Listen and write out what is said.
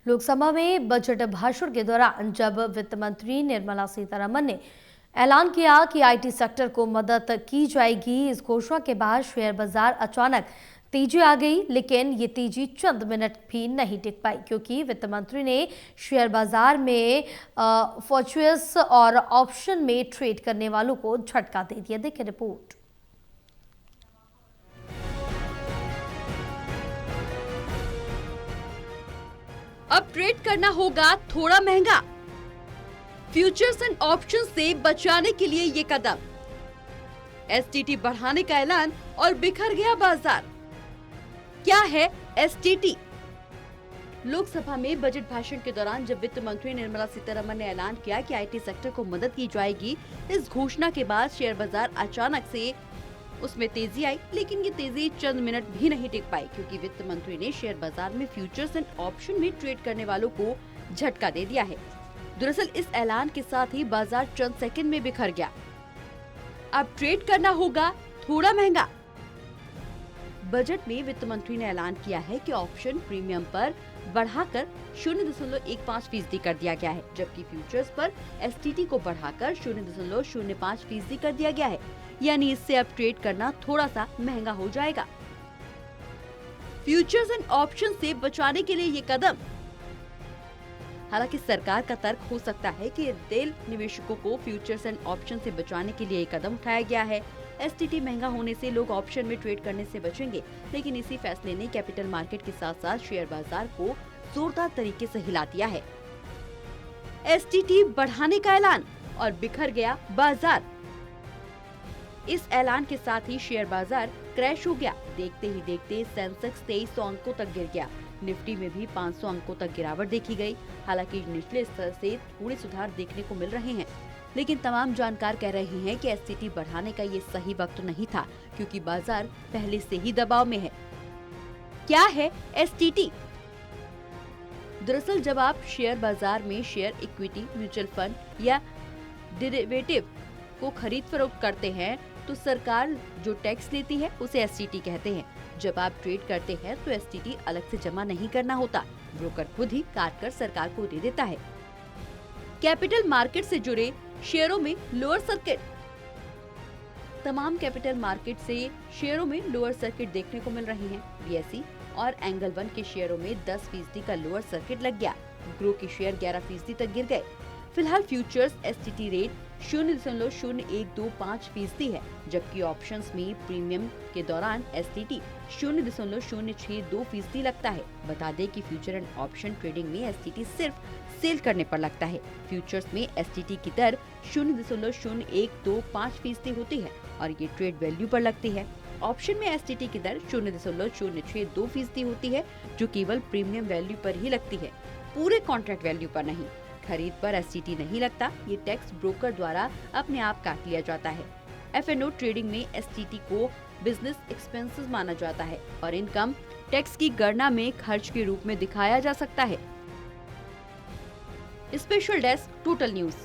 लोकसभा में बजट भाषण के दौरान जब वित्त मंत्री निर्मला सीतारमण ने ऐलान किया कि आईटी सेक्टर को मदद की जाएगी, इस घोषणा के बाद शेयर बाजार अचानक तेजी आ गई। लेकिन ये तेजी चंद मिनट भी नहीं टिक पाई, क्योंकि वित्त मंत्री ने शेयर बाजार में फ्यूचर्स और ऑप्शन में ट्रेड करने वालों को झटका दे दिया। देखिए रिपोर्ट। अब ट्रेड करना होगा थोड़ा महंगा। फ्यूचर्स एंड ऑप्शन से बचाने के लिए ये कदम, एसटीटी बढ़ाने का ऐलान और बिखर गया बाजार। क्या है एसटीटी? लोकसभा में बजट भाषण के दौरान जब वित्त मंत्री निर्मला सीतारमण ने ऐलान किया कि आईटी सेक्टर को मदद की जाएगी, इस घोषणा के बाद शेयर बाजार अचानक से उसमें तेजी आई। लेकिन ये तेजी चंद मिनट भी नहीं टिक पाई, क्योंकि वित्त मंत्री ने शेयर बाजार में फ्यूचर्स एंड ऑप्शन में ट्रेड करने वालों को झटका दे दिया है। दरअसल इस ऐलान के साथ ही बाजार चंद सेकंड में बिखर गया। अब ट्रेड करना होगा थोड़ा महंगा। बजट में वित्त मंत्री ने ऐलान किया है कि ऑप्शन प्रीमियम पर बढ़ाकर 0.15% कर दिया गया है, जबकि फ्यूचर्स पर एसटीटी को बढ़ाकर 0.05% कर दिया गया है। यानी इससे अब ट्रेड करना थोड़ा सा महंगा हो जाएगा। फ्यूचर्स एंड ऑप्शन से बचाने के लिए ये कदम। हालांकि सरकार का तर्क हो सकता है कि रिटेल निवेशकों को फ्यूचर्स एंड ऑप्शन से बचाने के लिए ये कदम उठाया गया है। एसटीटी महंगा होने से लोग ऑप्शन में ट्रेड करने से बचेंगे, लेकिन इसी फैसले ने कैपिटल मार्केट के साथ साथ शेयर बाजार को जोरदार तरीके से हिला दिया है। एसटीटी बढ़ाने का ऐलान और बिखर गया बाजार। इस ऐलान के साथ ही शेयर बाजार क्रैश हो गया। देखते ही देखते सेंसेक्स 2300 अंकों तक गिर गया। निफ्टी में भी 500 अंकों तक गिरावट देखी गई। हालांकि निचले स्तर से थोड़े सुधार देखने को मिल रहे हैं, लेकिन तमाम जानकार कह रहे हैं कि एसटीटी बढ़ाने का ये सही वक्त नहीं था, क्योंकि बाजार पहले से ही दबाव में है। क्या है एसटीटी? दरअसल जब आप शेयर बाजार में शेयर, इक्विटी, म्यूचुअल फंड या डेरिवेटिव को खरीद फरोख्त करते हैं, तो सरकार जो टैक्स लेती है उसे एसटीटी कहते हैं। जब आप ट्रेड करते हैं तो एसटीटी अलग से जमा नहीं करना होता, ब्रोकर खुद ही काट कर सरकार को दे देता है। कैपिटल मार्केट से जुड़े शेयरों में लोअर सर्किट। तमाम कैपिटल मार्केट से शेयरों में लोअर सर्किट देखने को मिल रही हैं। बीएसई और एंगल 1 के शेयरों में 10% का लोअर सर्किट लग गया। ग्रो के शेयर 11% तक गिर गए। फिलहाल फ्यूचर्स एसटीटी रेट 0.0125% है, जबकि ऑप्शंस में प्रीमियम के दौरान एसटीटी 0.062% लगता है। बता दें कि फ्यूचर एंड ऑप्शन ट्रेडिंग में एसटीटी सिर्फ सेल करने पर लगता है। फ्यूचर्स में एसटीटी की दर 0.0125% होती है और ये ट्रेड वैल्यू पर लगती है। ऑप्शन में एसटीटी की दर 0.062% होती है, जो केवल प्रीमियम वैल्यू पर ही लगती है, पूरे कॉन्ट्रैक्ट वैल्यू पर नहीं। खरीद पर एसटीटी नहीं लगता, ये टैक्स ब्रोकर द्वारा अपने आप काट लिया जाता है। एफएनओ ट्रेडिंग में एसटीटी को बिजनेस एक्सपेंसेस माना जाता है और इनकम टैक्स की गणना में खर्च के रूप में दिखाया जा सकता है। Special desk, total news.